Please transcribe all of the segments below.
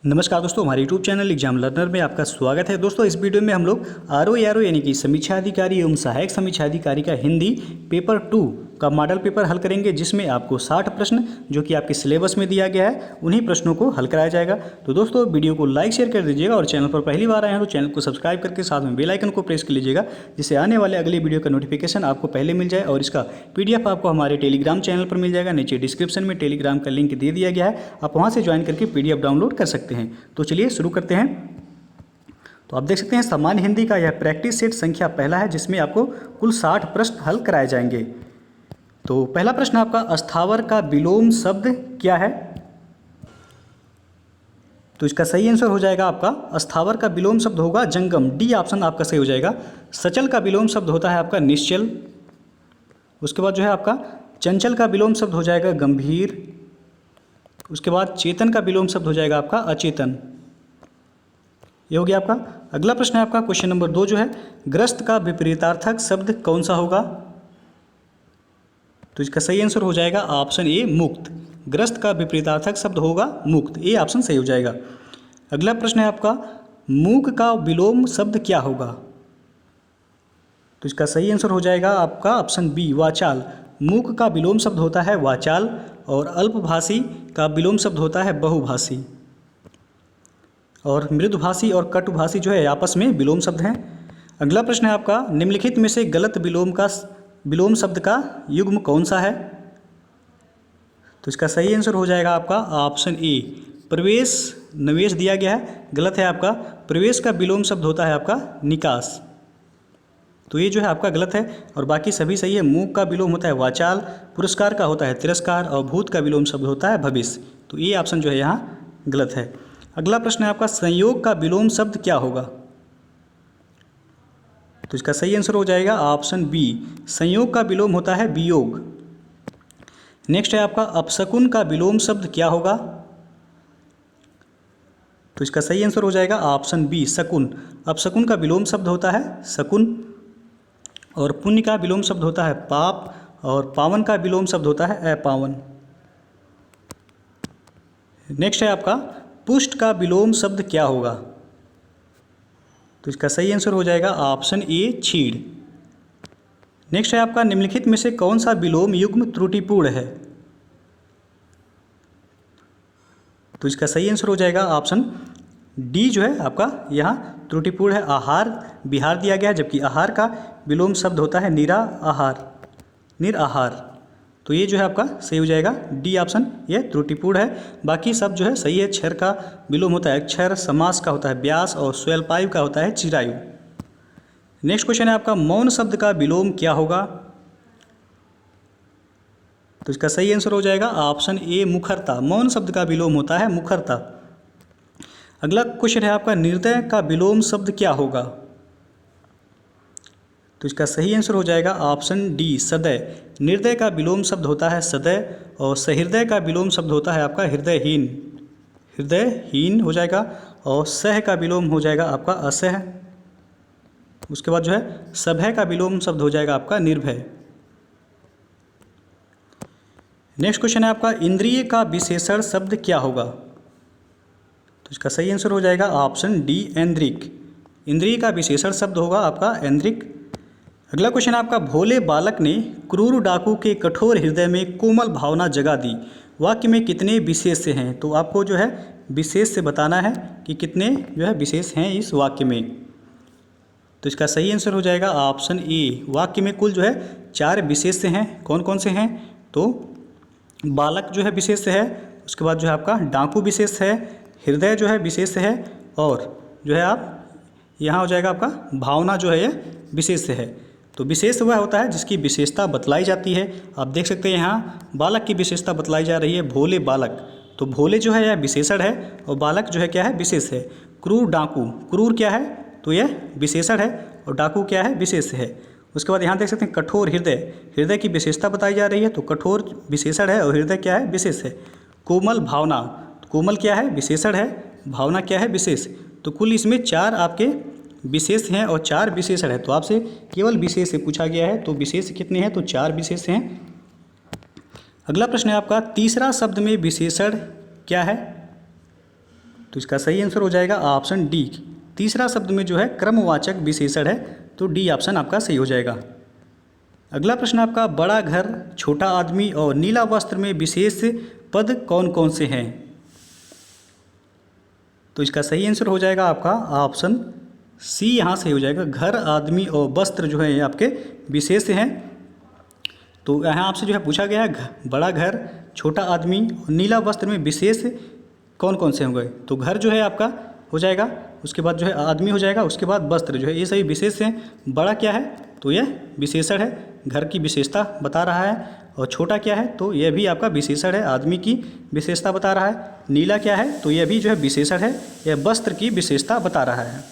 नमस्कार दोस्तों, हमारे YouTube चैनल एग्जाम लर्नर में आपका स्वागत है। दोस्तों, इस वीडियो में हम लोग आरओ यानी कि समीक्षा अधिकारी एवं सहायक समीक्षा अधिकारी का हिंदी पेपर 2 का मॉडल पेपर हल करेंगे, जिसमें आपको 60 प्रश्न जो कि आपके सिलेबस में दिया गया है उन्हीं प्रश्नों को हल कराया जाएगा। तो दोस्तों, वीडियो को लाइक शेयर कर दीजिएगा और चैनल पर पहली बार आए हैं तो चैनल को सब्सक्राइब करके साथ में बेल आइकन को प्रेस कर लीजिएगा, जिससे आने वाले अगले वीडियो का नोटिफिकेशन आपको पहले मिल जाए। और इसका PDF आपको हमारे टेलीग्राम चैनल पर मिल जाएगा। नीचे डिस्क्रिप्शन में टेलीग्राम का लिंक दे दिया गया है, आप वहाँ से ज्वाइन करके PDF डाउनलोड कर सकते हैं। तो चलिए शुरू करते हैं। तो आप देख सकते हैं सामान्य हिंदी का यह प्रैक्टिस सेट संख्या पहला है, जिसमें आपको कुल 60 प्रश्न हल कराए जाएंगे। तो पहला प्रश्न आपका, स्थावर का विलोम शब्द क्या है? तो इसका सही आंसर हो जाएगा आपका स्थावर का विलोम शब्द होगा जंगम। डी ऑप्शन आपका सही हो जाएगा। सचल का विलोम शब्द होता है आपका निश्चल। उसके बाद जो है आपका चंचल का विलोम शब्द हो जाएगा गंभीर। उसके बाद चेतन का विलोम शब्द हो जाएगा आपका अचेतन। ये हो गया आपका। अगला प्रश्न है आपका क्वेश्चन नंबर 2 जो है, ग्रस्त का विपरीतार्थक शब्द कौन सा होगा? तो इसका सही आंसर हो जाएगा ऑप्शन ए मुक्त। ग्रस्त का विपरीतार्थक शब्द होगा मुक्त। ए ऑप्शन सही हो जाएगा। अगला प्रश्न है आपका, मूक का विलोम शब्द क्या होगा? तो इसका सही आंसर हो जाएगा आपका ऑप्शन बी वाचाल। मूक का विलोम शब्द होता है वाचाल और अल्पभाषी का विलोम शब्द होता है बहुभाषी। और मृदुभाषी और कटुभाषी जो है आपस में विलोम शब्द हैं। अगला प्रश्न है आपका, निम्नलिखित में से गलत विलोम शब्द का युग्म कौन सा है? तो इसका सही आंसर हो जाएगा आपका ऑप्शन ए प्रवेश। निवेश दिया गया है, गलत है आपका। प्रवेश का विलोम शब्द होता है आपका निकास। तो ये जो है आपका गलत है और बाकी सभी सही है। मूक का विलोम होता है वाचाल, पुरस्कार का होता है तिरस्कार और भूत का विलोम शब्द होता है भविष्य। तो ये ऑप्शन जो है यहाँ गलत है। अगला प्रश्न है आपका, संयोग का विलोम शब्द क्या होगा? तो इसका सही आंसर हो जाएगा ऑप्शन बी संयोग का विलोम होता है वियोग। नेक्स्ट है आपका, अपशकुन का विलोम शब्द क्या होगा? तो इसका सही आंसर हो जाएगा ऑप्शन बी शकुन। अपशकुन का विलोम शब्द होता है शकुन। और पुण्य का विलोम शब्द होता है पाप और पावन का विलोम शब्द होता है अपावन। नेक्स्ट है आपका, पुष्ट का विलोम शब्द क्या होगा? तो इसका सही आंसर हो जाएगा ऑप्शन ए छीड़। नेक्स्ट है आपका, निम्नलिखित में से कौन सा विलोम युग्म त्रुटिपूर्ण है? तो इसका सही आंसर हो जाएगा ऑप्शन डी जो है आपका यहाँ त्रुटिपूर्ण है। आहार विहार दिया गया है, जबकि आहार का विलोम शब्द होता है निराहार। तो ये जो है आपका सही हो जाएगा डी ऑप्शन, ये त्रुटिपूर्ण है। बाकी सब जो है सही है। क्षर का विलोम होता है अक्षर, समास का होता है व्यास और स्वल्पायु का होता है चिरायु। नेक्स्ट क्वेश्चन है आपका, मौन शब्द का विलोम क्या होगा? तो इसका सही आंसर हो जाएगा ऑप्शन ए मुखरता। मौन शब्द का विलोम होता है मुखरता। अगला क्वेश्चन है आपका, निर्दय का विलोम शब्द क्या होगा? तो इसका सही आंसर हो जाएगा ऑप्शन डी सदय। निर्दय का विलोम शब्द होता है सदय और सहृदय का विलोम शब्द होता है आपका हृदयहीन। हृदयहीन हो जाएगा। और सह का विलोम हो जाएगा आपका असह। उसके बाद जो है सभय का विलोम शब्द हो जाएगा आपका निर्भय। नेक्स्ट क्वेश्चन है आपका, इंद्रिय का विशेषण शब्द क्या होगा? तो इसका सही आंसर हो जाएगा ऑप्शन डी ऐन्द्रिक। इंद्रिय का विशेषण शब्द होगा आपका ऐन्द्रिक। अगला क्वेश्चन आपका, भोले बालक ने क्रूर डाकू के कठोर हृदय में कोमल भावना जगा दी। वाक्य में कितने विशेष हैं? तो आपको जो है विशेष से बताना है कि कितने जो है विशेष हैं इस वाक्य में। तो इसका सही आंसर हो जाएगा ऑप्शन ए। वाक्य में कुल जो है 4 विशेष हैं। कौन कौन से हैं? तो बालक जो है विशेष है, उसके बाद जो है आपका डाकू विशेष है, हृदय जो है विशेष है, और जो है आप यहाँ हो जाएगा आपका भावना जो है ये विशेष है। तो विशेष वह होता है जिसकी विशेषता बतलाई जाती है। आप देख सकते हैं यहाँ बालक की विशेषता बतलाई जा रही है, भोले बालक। तो भोले जो है यह विशेषण है और बालक जो है क्या है विशेष है। क्रूर डाकू, क्रूर क्या है? तो यह विशेषण है और डाकू क्या है विशेष है। उसके बाद यहाँ देख सकते हैं कठोर हृदय, हृदय की विशेषता बताई जा रही है। तो कठोर विशेषण है और हृदय क्या है विशेष है। कोमल भावना, कोमल क्या है विशेषण है, भावना क्या है विशेष। तो कुल इसमें 4 आपके विशेष हैं और 4 विशेषण है। तो आपसे केवल विशेष से पूछा गया है। तो विशेष कितने हैं? तो 4 विशेष हैं। अगला प्रश्न है आपका, तीसरा शब्द में विशेषण क्या है? तो इसका सही आंसर हो जाएगा ऑप्शन डी। तीसरा शब्द में जो है क्रमवाचक विशेषण है, तो डी ऑप्शन आपका सही हो जाएगा। अगला प्रश्न आपका, बड़ा घर, छोटा आदमी और नीला वस्त्र में विशेष पद कौन कौन से हैं? तो इसका सही आंसर हो जाएगा आपका ऑप्शन सी यहाँ सही हो जाएगा। घर, आदमी और वस्त्र जो है ये आपके विशेष हैं। तो यहाँ आपसे जो है पूछा गया है बड़ा घर, छोटा आदमी और नीला वस्त्र में विशेष कौन कौन से होंगे? तो घर जो है आपका हो जाएगा, उसके बाद जो है आदमी हो जाएगा, उसके बाद वस्त्र जो है, ये सभी विशेष हैं। बड़ा क्या है? तो यह विशेषण है, घर की विशेषता बता रहा है। और छोटा क्या है? तो यह भी आपका विशेषण है, आदमी की विशेषता बता रहा है। नीला क्या है? तो यह भी जो है विशेषण है, यह वस्त्र की विशेषता बता रहा है।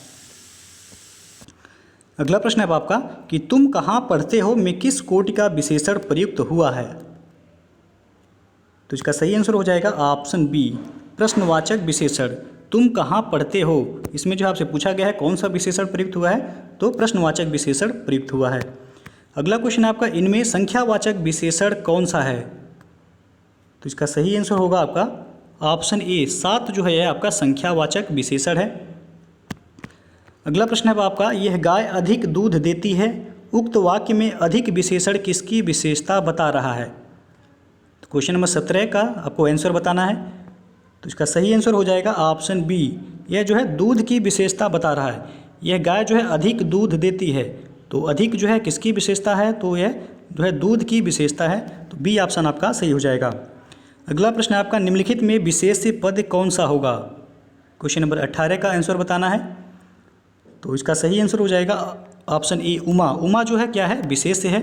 अगला प्रश्न है आपका कि तुम कहाँ पढ़ते हो में किस कोटि का विशेषण प्रयुक्त हुआ है? तो इसका सही आंसर हो जाएगा ऑप्शन बी, प्रश्नवाचक विशेषण। तुम कहाँ पढ़ते हो, इसमें जो आपसे पूछा गया है कौन सा विशेषण प्रयुक्त हुआ है? तो प्रश्नवाचक विशेषण प्रयुक्त हुआ है। अगला क्वेश्चन है आपका, इनमें संख्यावाचक विशेषण कौन सा है? तो इसका सही आंसर होगा आपका ऑप्शन ए, 7 जो है आपका संख्यावाचक विशेषण है। अगला प्रश्न है आपका, यह गाय अधिक दूध देती है, उक्त वाक्य में अधिक विशेषण किसकी विशेषता बता रहा है? तो क्वेश्चन नंबर 17 का आपको आंसर बताना है। तो इसका सही आंसर हो जाएगा ऑप्शन बी, यह जो है दूध की विशेषता बता रहा है। यह गाय जो है अधिक दूध देती है, तो अधिक जो है किसकी विशेषता है? तो यह जो है दूध की विशेषता है। तो बी ऑप्शन आपका सही हो जाएगा। अगला प्रश्न है आपका, निम्नलिखित में विशेष पद कौन सा होगा? क्वेश्चन नंबर 18 का आंसर बताना है। तो इसका सही आंसर हो जाएगा ऑप्शन ए, उमा। उमा जो है क्या है? विशेष है।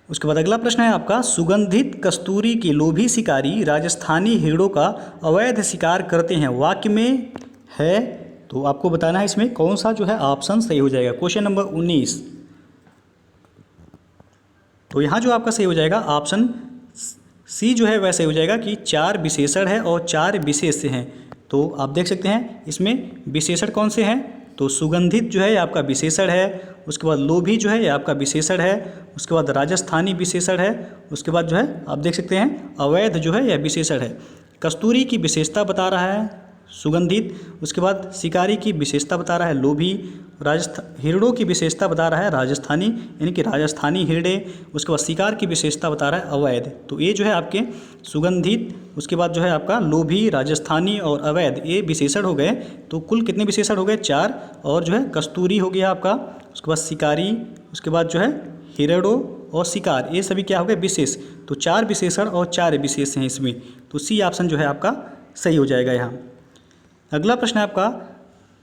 उसके बाद अगला प्रश्न है आपका, सुगंधित कस्तूरी के लोभी शिकारी राजस्थानी हिरणों का अवैध शिकार करते हैं, वाक्य में है। तो आपको बताना है इसमें कौन सा जो है ऑप्शन सही हो जाएगा। क्वेश्चन नंबर 19, तो यहाँ जो आपका सही हो जाएगा ऑप्शन सी जो है वह सही हो जाएगा कि 4 विशेषण है और 4 विशेष हैं। तो आप देख सकते हैं इसमें विशेषण कौन से हैं? तो सुगंधित जो है आपका विशेषण है, उसके बाद लोभी जो है आपका विशेषण है, उसके बाद राजस्थानी विशेषण है, उसके बाद जो है आप देख सकते हैं अवैध जो है यह विशेषण है। कस्तूरी की विशेषता बता रहा है सुगंधित, उसके बाद शिकारी की विशेषता बता रहा है लोभी, हिरणों की विशेषता बता रहा है राजस्थानी, यानी कि राजस्थानी हिरडे, उसके बाद शिकार की विशेषता बता रहा है अवैध। तो ये जो है आपके सुगंधित, उसके बाद जो है आपका लोभी, राजस्थानी और अवैध, ये विशेषण हो गए। तो कुल कितने विशेषण हो गए? 4। और जो है कस्तूरी हो गया आपका, उसके बाद शिकारी, उसके बाद जो है हिरडों और शिकार, ये सभी क्या हो गए? विशेष। तो 4 विशेषण और 4 विशेष हैं इसमें। तो सी ऑप्शन जो है आपका सही हो जाएगा यहाँ। अगला प्रश्न है आपका,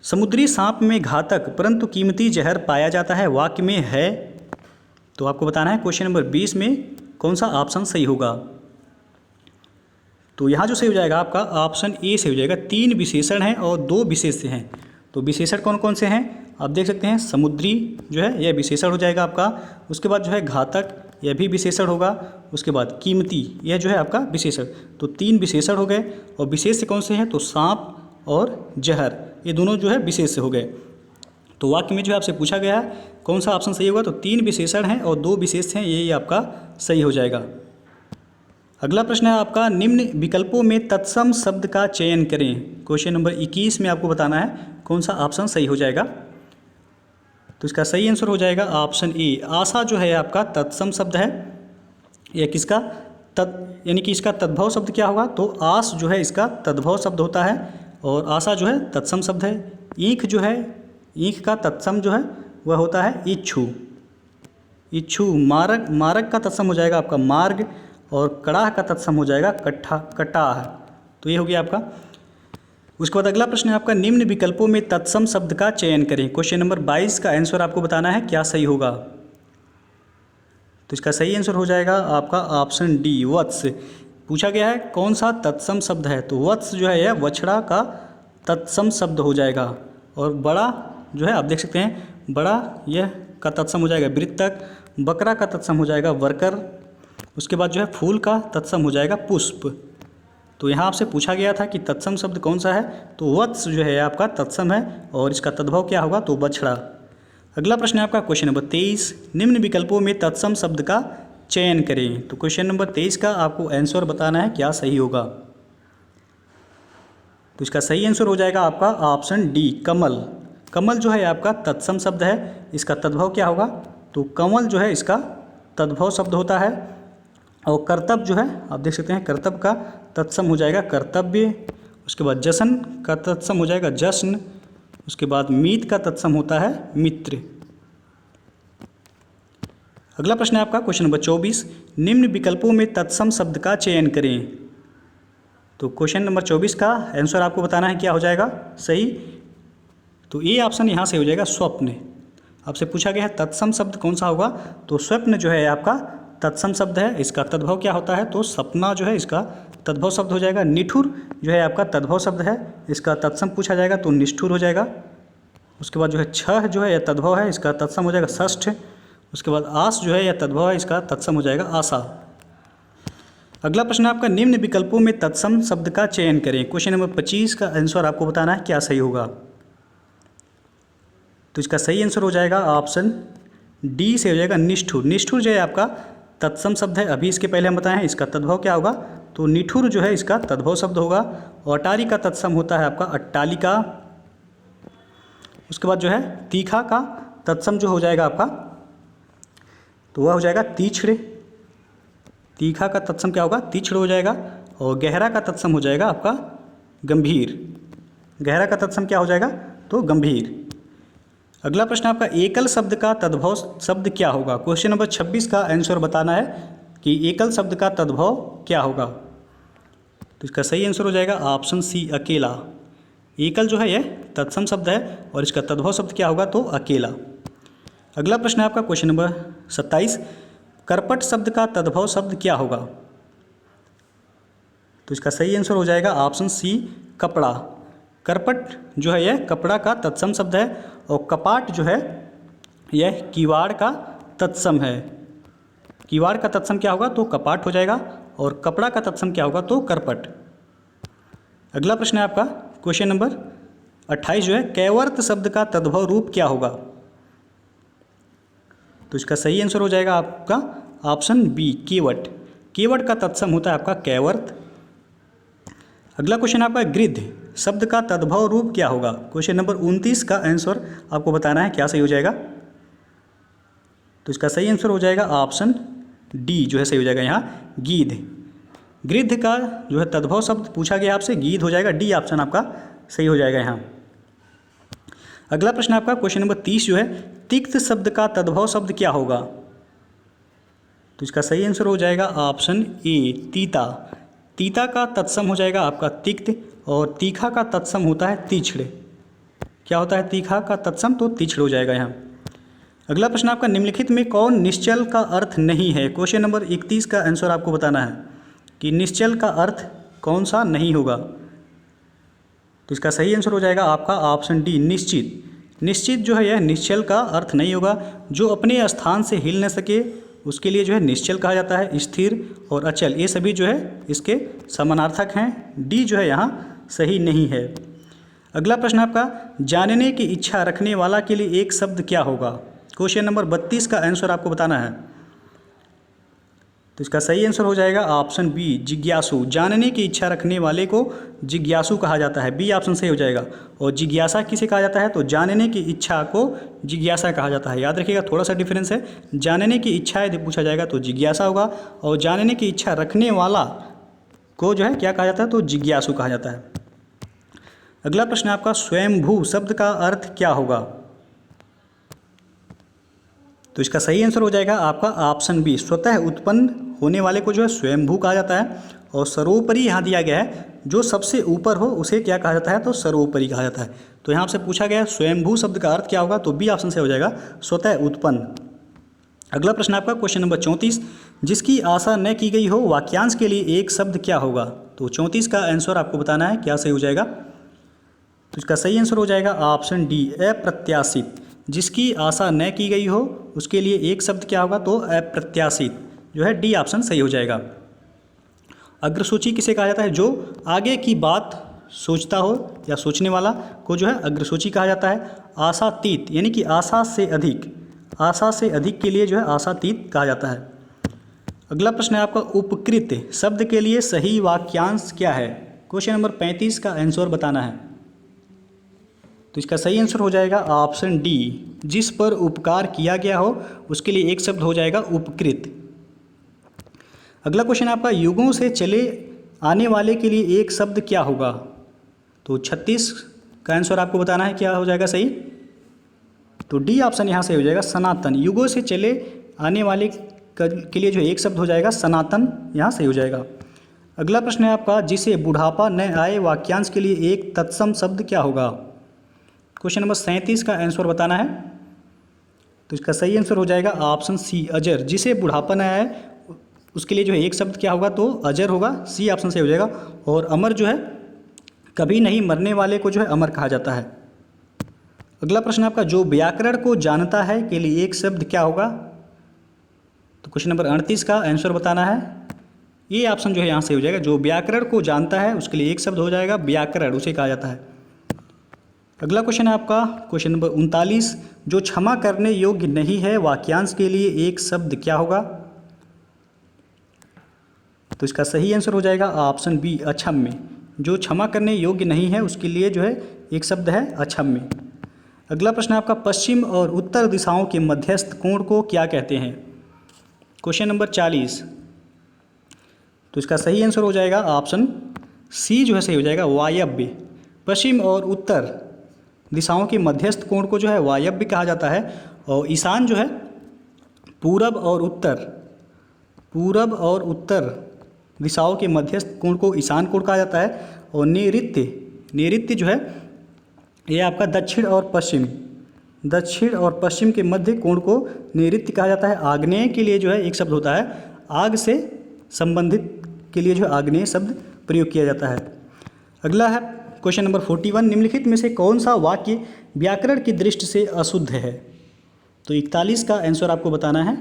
समुद्री सांप में घातक परंतु कीमती जहर पाया जाता है, वाक्य में है। तो आपको बताना है क्वेश्चन नंबर 20 में कौन सा ऑप्शन सही होगा। तो यहाँ जो सही हो जाएगा आपका ऑप्शन ए सही हो जाएगा। 3 विशेषण हैं और 2 विशेष हैं। तो विशेषण कौन कौन से हैं आप देख सकते हैं। समुद्री जो है यह विशेषण हो जाएगा आपका, उसके बाद जो है घातक यह भी विशेषण होगा, उसके बाद कीमती यह जो है आपका विशेषण। तो 3 विशेषण हो गए। और विशेष कौन से हैं? तो सांप और जहर, ये दोनों जो है विशेष हो गए। तो वाक्य में जो आपसे पूछा गया है कौन सा ऑप्शन सही होगा, तो 3 विशेषण हैं और 2 विशेष हैं, ये आपका सही हो जाएगा। अगला प्रश्न है आपका, निम्न विकल्पों में तत्सम शब्द का चयन करें। क्वेश्चन नंबर 21 में आपको बताना है कौन सा ऑप्शन सही हो जाएगा। तो इसका सही आंसर हो जाएगा ऑप्शन ए, आशा जो है आपका तत्सम शब्द है। यह किसका यानी कि इसका तद्भव शब्द क्या होगा? तो आस जो है इसका तद्भव शब्द होता है और आशा जो है तत्सम शब्द है। ईख जो है, ईख का तत्सम जो है वह होता है इच्छु। इच्छु मार्ग, मार्ग का तत्सम हो जाएगा आपका मार्ग, और कड़ाह का तत्सम हो जाएगा कटाह। तो ये हो गया आपका। उसके बाद अगला प्रश्न है आपका, निम्न विकल्पों में तत्सम शब्द का चयन करें। क्वेश्चन नंबर 22 का आंसर आपको बताना है क्या सही होगा। तो इसका सही आंसर हो जाएगा आपका ऑप्शन डी, वत्स। पूछा गया है कौन सा तत्सम शब्द है, तो वत्स जो है यह बछड़ा का तत्सम शब्द हो जाएगा। और बड़ा जो है आप देख सकते हैं, बड़ा यह का तत्सम हो जाएगा वृत्तक, बकरा का तत्सम हो जाएगा वर्कर, उसके बाद जो है फूल का तत्सम हो जाएगा पुष्प। तो यहाँ आपसे पूछा गया था कि तत्सम शब्द कौन सा है, तो वत्स जो है आपका तत्सम है और इसका तद्भव क्या होगा, तो बछड़ा। अगला प्रश्न है आपका क्वेश्चन नंबर 23, निम्न विकल्पों में तत्सम शब्द का चयन करें। तो क्वेश्चन नंबर 23 का आपको आंसर बताना है क्या सही होगा। तो इसका सही आंसर हो जाएगा आपका ऑप्शन डी कमल। कमल जो है आपका तत्सम शब्द है, इसका तद्भव क्या होगा? तो कमल जो है इसका तद्भव शब्द होता है। और कर्तव्य जो है आप देख सकते हैं, कर्तव्य का तत्सम हो जाएगा कर्तव्य। उसके बाद जश्न का तत्सम हो जाएगा जश्न। उसके बाद मीत का तत्सम होता है मित्र। अगला प्रश्न है आपका क्वेश्चन नंबर 24, निम्न विकल्पों में तत्सम शब्द का चयन करें। तो क्वेश्चन नंबर 24 का आंसर आपको बताना है क्या हो जाएगा सही। तो ए ऑप्शन यहाँ से हो जाएगा स्वप्न। आपसे पूछा गया है तत्सम शब्द कौन सा होगा, तो स्वप्न जो है आपका तत्सम शब्द है। इसका तद्भव क्या होता है? तो सपना जो है इसका तद्भव शब्द हो जाएगा। निठुर जो है आपका तद्भव शब्द है, इसका तत्सम पूछा जाएगा तो निष्ठुर हो जाएगा। उसके बाद जो है छह जो है यह तद्भव है, इसका तत्सम हो जाएगा षष्ठ। उसके बाद आस जो है यह तद्भव है, इसका तत्सम हो जाएगा आशा। अगला प्रश्न आपका निम्न विकल्पों में तत्सम शब्द का चयन करें। क्वेश्चन नंबर 25 का आंसर आपको बताना है क्या सही होगा। तो इसका सही आंसर हो जाएगा ऑप्शन डी से हो जाएगा निष्ठुर। निष्ठुर जो है आपका तत्सम शब्द है, अभी इसके पहले हम बताए हैं इसका तद्भव क्या होगा, तो निठुर जो है इसका तद्भव शब्द होगा। और अटारी का तत्सम होता है आपका अट्टालिका। उसके बाद जो है तीखा का तत्सम जो हो जाएगा आपका, तो वह हो जाएगा तीक्ष्ण। तीखा का तत्सम क्या होगा? तीक्ष्ण हो जाएगा। और गहरा का तत्सम हो जाएगा आपका गंभीर। गहरा का तत्सम क्या हो जाएगा? तो गंभीर। अगला प्रश्न आपका एकल शब्द का तद्भव शब्द क्या होगा। क्वेश्चन नंबर 26 का आंसर बताना है कि एकल शब्द का तद्भव क्या होगा। तो इसका सही आंसर हो जाएगा ऑप्शन सी अकेला। एकल जो है यह तत्सम शब्द है और इसका तद्भव शब्द क्या होगा? तो अकेला। अगला प्रश्न है आपका क्वेश्चन नंबर 27, करपट शब्द का तद्भव शब्द क्या होगा। तो इसका सही आंसर हो जाएगा ऑप्शन सी कपड़ा। करपट जो है यह कपड़ा का तत्सम शब्द है। और कपाट जो है यह किवाड़ का तत्सम है। किवाड़ का तत्सम क्या होगा? तो कपाट हो जाएगा। और कपड़ा का तत्सम क्या होगा? तो करपट। अगला प्रश्न है आपका क्वेश्चन नंबर 28 जो है कैवर्त शब्द का तद्भव रूप क्या होगा। तो इसका सही आंसर हो जाएगा आपका ऑप्शन बी केवट। केवट का तत्सम होता है आपका कैवर्त। अगला क्वेश्चन आपका गृध्र शब्द का तद्भव रूप क्या होगा। क्वेश्चन नंबर 29 का आंसर आपको बताना है क्या सही हो जाएगा। तो इसका सही आंसर हो जाएगा ऑप्शन डी जो है सही हो जाएगा यहाँ गीध। गृध्र का जो है तद्भव शब्द पूछा गया आपसे, गीध हो जाएगा। डी ऑप्शन आपका सही हो जाएगा यहाँ। अगला प्रश्न आपका क्वेश्चन नंबर 30 जो है तिक्त शब्द का तद्भव शब्द क्या होगा। तो इसका सही आंसर हो जाएगा ऑप्शन ए तीता। तीता का तत्सम हो जाएगा आपका तिक्त। और तीखा का तत्सम होता है तीक्ष्ण। क्या होता है तीखा का तत्सम? तो तीक्ष्ण हो जाएगा यहाँ। अगला प्रश्न आपका निम्नलिखित में कौन निश्चल का अर्थ नहीं है। क्वेश्चन नंबर 31 का आंसर आपको बताना है कि निश्चल का अर्थ कौन सा नहीं होगा। तो इसका सही आंसर हो जाएगा आपका ऑप्शन डी निश्चित। निश्चित जो है यह निश्चल का अर्थ नहीं होगा। जो अपने स्थान से हिल न सके उसके लिए जो है निश्चल कहा जाता है। स्थिर और अचल ये सभी जो है इसके समानार्थक हैं। डी जो है यहाँ सही नहीं है। अगला प्रश्न आपका जानने की इच्छा रखने वाला के लिए एक शब्द क्या होगा। क्वेश्चन नंबर 32 का आंसर आपको बताना है। तो इसका सही आंसर हो जाएगा ऑप्शन बी जिज्ञासु। जानने की इच्छा रखने वाले को जिज्ञासु कहा जाता है। बी ऑप्शन सही हो जाएगा। और जिज्ञासा किसे कहा जाता है? तो जानने की इच्छा को जिज्ञासा कहा जाता है। याद रखिएगा थोड़ा सा डिफरेंस है। जानने की इच्छा यदि पूछा जाएगा तो जिज्ञासा होगा। और जानने की इच्छा रखने वाला को जो है क्या कहा जाता है? तो जिज्ञासु कहा जाता है। अगला प्रश्न आपका स्वयंभू शब्द का अर्थ क्या होगा। तो इसका सही आंसर हो जाएगा आपका ऑप्शन बी स्वतः उत्पन्न होने वाले को जो है स्वयंभू कहा जाता है। और सर्वोपरि यहाँ दिया गया है जो सबसे ऊपर हो उसे क्या कहा जाता है? तो सर्वोपरि कहा जाता है। तो यहाँ से पूछा गया है स्वयंभू शब्द का अर्थ क्या होगा, तो बी ऑप्शन से हो जाएगा स्वतः उत्पन्न। अगला प्रश्न आपका क्वेश्चन नंबर 34, जिसकी आशा न की गई हो वाक्यांश के लिए एक शब्द क्या होगा। तो 34 का आंसर आपको बताना है क्या सही हो जाएगा। तो इसका सही आंसर हो जाएगा ऑप्शन डी अप्रत्याशित। जिसकी आशा न की गई हो उसके लिए एक शब्द क्या होगा, तो अप्रत्याशित जो है डी ऑप्शन सही हो जाएगा। अग्रसूची किसे कहा जाता है? जो आगे की बात सोचता हो या सोचने वाला को जो है अग्रसूची कहा जाता है। आशातीत यानी कि आशा से अधिक, आशा से अधिक के लिए जो है आशातीत कहा जाता है। अगला प्रश्न है आपका उपकृत शब्द के लिए सही वाक्यांश क्या है। क्वेश्चन नंबर 35 का आंसर बताना है। तो इसका सही आंसर हो जाएगा ऑप्शन डी, जिस पर उपकार किया गया हो उसके लिए एक शब्द हो जाएगा उपकृत। अगला क्वेश्चन आपका युगों से चले आने वाले के लिए एक शब्द क्या होगा। तो 36 का आंसर आपको बताना है क्या हो जाएगा सही। तो डी ऑप्शन यहाँ से हो जाएगा सनातन। युगों से चले आने वाले के लिए जो एक शब्द हो जाएगा सनातन, यहाँ सही हो जाएगा। अगला प्रश्न है आपका, जिसे बुढ़ापा न आए वाक्यांश के लिए एक तत्सम शब्द क्या होगा। क्वेश्चन नंबर 37 का आंसर बताना है। तो इसका सही आंसर हो जाएगा ऑप्शन सी, अजर। जिसे बुढ़ापा न आए उसके लिए जो है एक शब्द क्या होगा, तो अजर होगा। सी ऑप्शन से हो जाएगा। और अमर जो है, कभी नहीं मरने वाले को जो है अमर कहा जाता है। अगला प्रश्न आपका, जो व्याकरण को जानता है के लिए एक शब्द क्या होगा। तो क्वेश्चन नंबर 38 का आंसर बताना है। ये ऑप्शन जो है यहाँ से हो जाएगा, जो व्याकरण को जानता है उसके लिए एक शब्द हो जाएगा व्याकरण, उसे कहा जाता है। अगला क्वेश्चन है आपका क्वेश्चन नंबर 39, जो क्षमा करने योग्य नहीं है वाक्यांश के लिए एक शब्द क्या होगा। तो इसका सही आंसर हो जाएगा ऑप्शन बी, अक्षम्य। जो क्षमा करने योग्य नहीं है उसके लिए जो है एक शब्द है अक्षम्य। अगला प्रश्न आपका, पश्चिम और उत्तर दिशाओं के मध्यस्थ कोण को क्या कहते हैं। Question number 40। तो इसका सही आंसर हो जाएगा ऑप्शन सी जो है सही हो जाएगा, वायव्य। पश्चिम और उत्तर दिशाओं के मध्यस्थ कोण को जो है वायव्य कहा जाता है। और ईशान जो है पूरब और उत्तर दिशाओं के मध्यस्थ कोण को ईशान कोण कहा जाता है। और नैऋत्य जो है ये आपका दक्षिण और पश्चिम के मध्य कोण को नैऋत्य कहा जाता है। आग्नेय के लिए जो है एक शब्द होता है, आग से संबंधित के लिए जो है आग्नेय शब्द प्रयोग किया जाता है। अगला है क्वेश्चन नंबर 41, निम्नलिखित में से कौन सा वाक्य व्याकरण की दृष्टि से अशुद्ध है। तो 41 का आंसर आपको बताना है।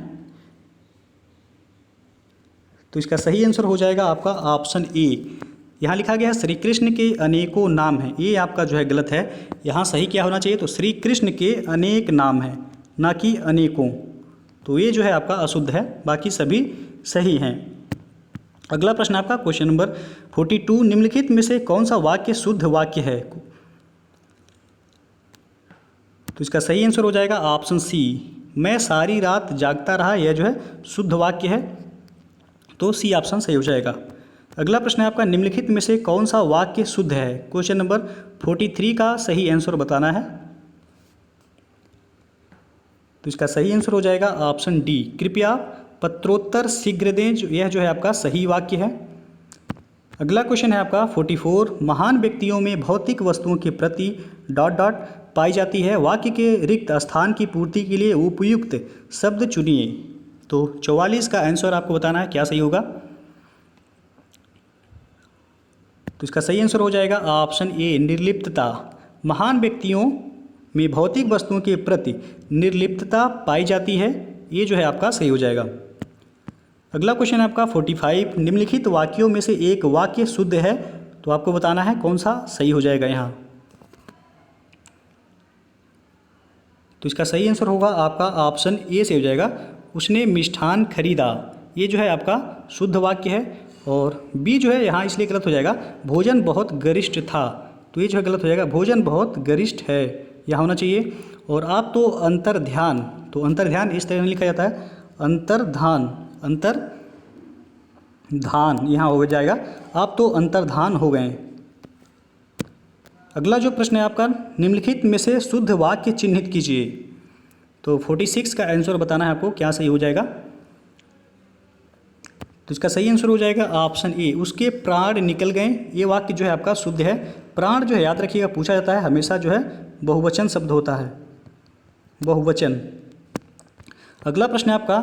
तो इसका सही आंसर हो जाएगा आपका ऑप्शन ए। यहाँ लिखा गया है श्री कृष्ण के अनेकों नाम हैं, ये आपका जो है गलत है। यहाँ सही क्या होना चाहिए, तो श्री कृष्ण के अनेक नाम हैं, ना कि अनेकों। तो ये जो है आपका अशुद्ध है, बाकी सभी सही हैं। अगला प्रश्न आपका क्वेश्चन नंबर 42, निम्नलिखित में से कौन सा वाक्य शुद्ध वाक्य है। तो इसका सही आंसर हो जाएगा ऑप्शन सी, मैं सारी रात जागता रहा। यह जो है शुद्ध वाक्य है, तो सी ऑप्शन सही हो जाएगा। अगला प्रश्न है आपका, निम्नलिखित में से कौन सा वाक्य शुद्ध है। क्वेश्चन नंबर 43 का सही आंसर बताना है। तो इसका सही आंसर हो जाएगा ऑप्शन डी, कृपया पत्रोत्तर शीघ्र दें। यह जो है आपका सही वाक्य है। अगला क्वेश्चन है आपका 44, महान व्यक्तियों में भौतिक वस्तुओं के प्रति ... पाई जाती है। वाक्य के रिक्त स्थान की पूर्ति के लिए उपयुक्त शब्द चुनिए। तो 44 का आंसर आपको बताना है क्या सही होगा। तो इसका सही आंसर हो जाएगा ऑप्शन ए, निर्लिप्तता। महान व्यक्तियों में भौतिक वस्तुओं के प्रति निर्लिप्तता पाई जाती है, ये जो है आपका सही हो जाएगा। अगला क्वेश्चन आपका 45, निम्नलिखित वाक्यों में से एक वाक्य शुद्ध है। तो आपको बताना है कौन सा सही हो जाएगा यहाँ। तो इसका सही आंसर होगा आपका ऑप्शन ए से हो जाएगा, उसने मिष्ठान खरीदा। ये जो है आपका शुद्ध वाक्य है। और बी जो है यहाँ इसलिए गलत हो जाएगा, भोजन बहुत गरिष्ठ था। तो ये जो है गलत हो जाएगा, भोजन बहुत गरिष्ठ है, यह होना चाहिए। और आप तो अंतर्ध्यान, तो अंतर्ध्यान इस तरह लिखा जाता है, अंतर्धान यहाँ हो जाएगा, आप तो अंतर्धान हो गए। अगला जो प्रश्न है आपका, निम्नलिखित में से शुद्ध वाक्य चिन्हित कीजिए। तो 46 का आंसर बताना है आपको क्या सही हो जाएगा। तो इसका सही आंसर हो जाएगा ऑप्शन ए, उसके प्राण निकल गए। ये वाक्य जो है आपका शुद्ध है। प्राण जो है याद रखिएगा पूछा जाता है हमेशा जो है बहुवचन शब्द होता है, बहुवचन। अगला प्रश्न है आपका,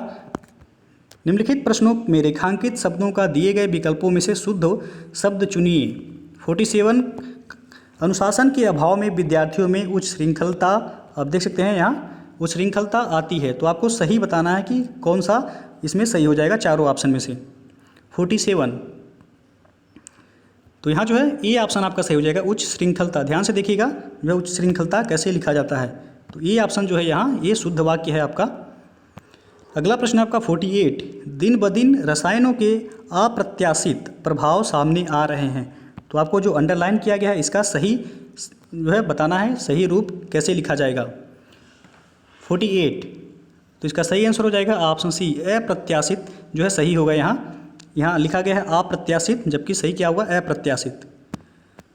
निम्नलिखित प्रश्नों में रेखांकित शब्दों का दिए गए विकल्पों में से शुद्ध शब्द चुनिए। 47, अनुशासन के अभाव में विद्यार्थियों में उच्च श्रृंखलता, आप देख सकते हैं यहाँ उच्च श्रृंखलता आती है। तो आपको सही बताना है कि कौन सा इसमें सही हो जाएगा चारों ऑप्शन में से। 47, तो यहाँ जो है ये ऑप्शन आपका सही हो जाएगा, उच्च श्रृंखलता। ध्यान से देखिएगा जो उच्च श्रृंखलता कैसे लिखा जाता है। तो ये ऑप्शन जो है यहाँ ये शुद्ध वाक्य है आपका। अगला प्रश्न आपका 48, दिन ब दिन रसायनों के अप्रत्याशित प्रभाव सामने आ रहे हैं। तो आपको जो अंडरलाइन किया गया है इसका सही जो है बताना है, सही रूप कैसे लिखा जाएगा। 48, तो इसका सही आंसर हो जाएगा ऑप्शन सी, अप्रत्याशित जो है सही होगा। यहाँ लिखा गया है अप्रत्याशित, जबकि सही क्या होगा, अप्रत्याशित।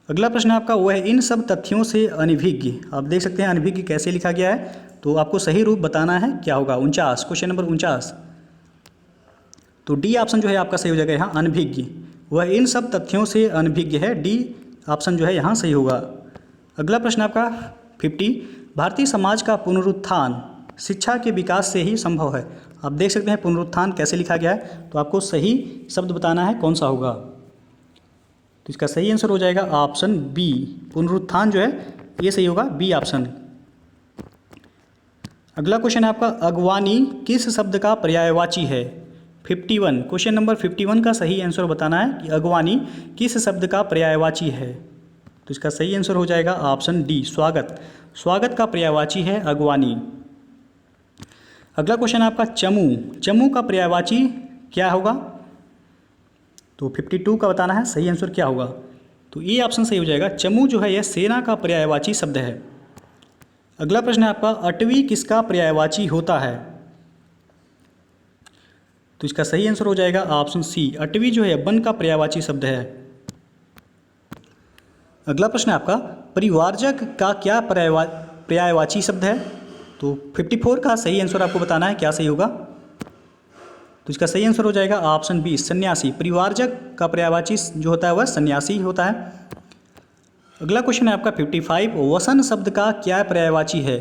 अगला प्रश्न आपका वो है इन सब तथ्यों से अनभिज्ञ। आप देख सकते हैं अनभिज्ञ कैसे लिखा गया है, तो आपको सही रूप बताना है क्या होगा। 49, क्वेश्चन नंबर 49, तो डी ऑप्शन जो है आपका सही हो जाएगा यहाँ, अनभिज्ञ। वह इन सब तथ्यों से अनभिज्ञ है, डी ऑप्शन जो है यहाँ सही होगा। अगला प्रश्न आपका 50, भारतीय समाज का पुनरुत्थान शिक्षा के विकास से ही संभव है। आप देख सकते हैं पुनरुत्थान कैसे लिखा गया है, तो आपको सही शब्द बताना है कौन सा होगा। तो इसका सही आंसर हो जाएगा ऑप्शन बी, पुनरुत्थान जो है ये सही होगा, बी ऑप्शन। अगला क्वेश्चन है आपका अगवानी किस शब्द का पर्यायवाची है। 51, क्वेश्चन नंबर 51 का सही आंसर बताना है कि अगवानी किस शब्द का पर्यायवाची है। तो इसका सही आंसर हो जाएगा ऑप्शन डी, स्वागत। स्वागत का पर्यायवाची है अगवानी। अगला क्वेश्चन आपका चमू, चमू का पर्यायवाची क्या होगा। तो 52 का बताना है सही आंसर क्या होगा। तो ये ऑप्शन सही हो जाएगा, चमू जो है यह सेना का पर्यायवाची शब्द है। अगला प्रश्न है आपका अटवी किसका पर्यायवाची होता है। तो इसका सही आंसर हो जाएगा ऑप्शन सी, अटवी जो है वन का पर्यायवाची शब्द है। अगला प्रश्न है आपका परिवारजक का क्या पर्यायवाची शब्द है। तो 54 का सही आंसर आपको बताना है क्या सही होगा। तो इसका सही आंसर हो जाएगा ऑप्शन बी, सन्यासी। परिवारजक का पर्यायवाची जो होता है वह सन्यासी होता है। अगला क्वेश्चन है आपका 55, वसन शब्द का क्या पर्यायवाची है।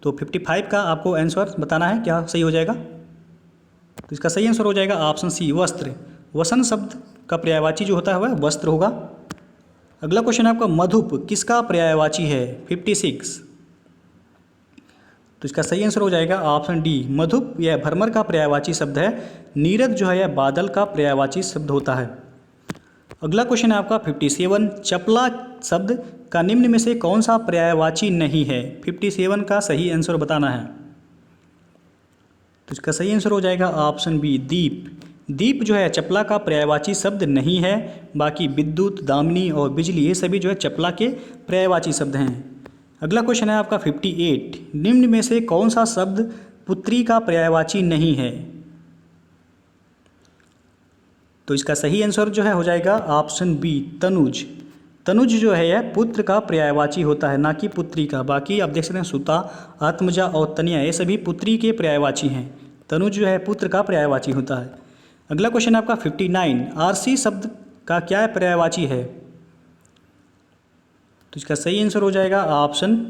तो 55 का आपको आंसर बताना है क्या सही हो जाएगा। तो इसका सही आंसर हो जाएगा ऑप्शन सी, वस्त्र। वसन शब्द का पर्यायवाची जो होता है वह वस्त्र होगा। अगला क्वेश्चन आपका मधुप किसका पर्यायवाची है। 56, तो इसका सही आंसर हो जाएगा ऑप्शन डी, मधुप यह भ्रमर का पर्यायवाची शब्द है। नीरद जो है यह बादल का पर्यायवाची शब्द होता है। अगला क्वेश्चन है आपका 57, चपला शब्द का निम्न में से कौन सा पर्यायवाची नहीं है। 57 का सही आंसर बताना है। तो इसका सही आंसर हो जाएगा ऑप्शन बी, दीप। दीप जो है चपला का पर्यायवाची शब्द नहीं है। बाकी विद्युत, दामिनी और बिजली ये सभी जो है चपला के पर्यायवाची शब्द हैं। अगला क्वेश्चन है आपका 58, निम्न में से कौन सा शब्द पुत्री का पर्यायवाची नहीं है। तो इसका सही आंसर जो है हो जाएगा ऑप्शन बी, तनुज। तनुज जो है यह पुत्र का पर्यायवाची होता है, ना कि पुत्री का। बाकी आप देख सकते हैं सुता, आत्मजा और तनिया ये सभी पुत्री के पर्यायवाची हैं। तनुज जो है पुत्र का पर्यायवाची होता है। अगला क्वेश्चन आपका 59, आरसी शब्द का क्या पर्यायवाची है। तो इसका सही आंसर हो जाएगा ऑप्शन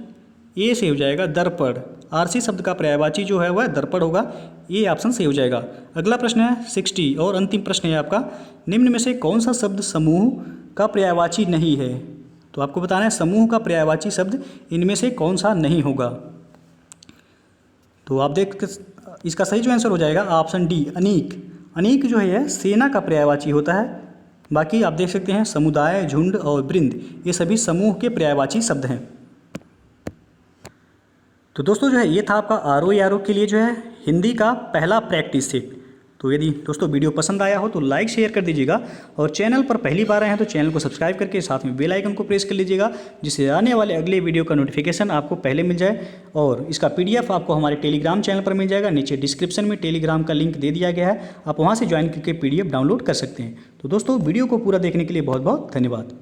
ए से हो जाएगा, दर्पण। आरसी शब्द का पर्यायवाची जो है वह दर्पण होगा, ये ऑप्शन सही हो जाएगा। अगला प्रश्न है 60 और अंतिम प्रश्न है आपका, निम्न में से कौन सा शब्द समूह का पर्यायवाची नहीं है। तो आपको बताना है समूह का पर्यायवाची शब्द इनमें से कौन सा नहीं होगा। तो आप देख इसका सही जो आंसर हो जाएगा ऑप्शन डी, अनीक। अनीक जो है सेना का पर्यायवाची होता है। बाकी आप देख सकते हैं समुदाय, झुंड और वृंद ये सभी समूह के पर्यायवाची शब्द हैं। तो दोस्तों जो है ये था आपका आरओ के लिए जो है हिंदी का पहला प्रैक्टिस सेट। तो यदि दोस्तों वीडियो पसंद आया हो तो लाइक शेयर कर दीजिएगा, और चैनल पर पहली बार आए हैं तो चैनल को सब्सक्राइब करके साथ में बेल आइकन को प्रेस कर लीजिएगा, जिससे आने वाले अगले वीडियो का नोटिफिकेशन आपको पहले मिल जाए। और इसका PDF आपको हमारे टेलीग्राम चैनल पर मिल जाएगा। नीचे डिस्क्रिप्शन में टेलीग्राम का लिंक दे दिया गया है, आप वहाँ से ज्वाइन करके PDF डाउनलोड कर सकते हैं। तो दोस्तों वीडियो को पूरा देखने के लिए बहुत बहुत धन्यवाद।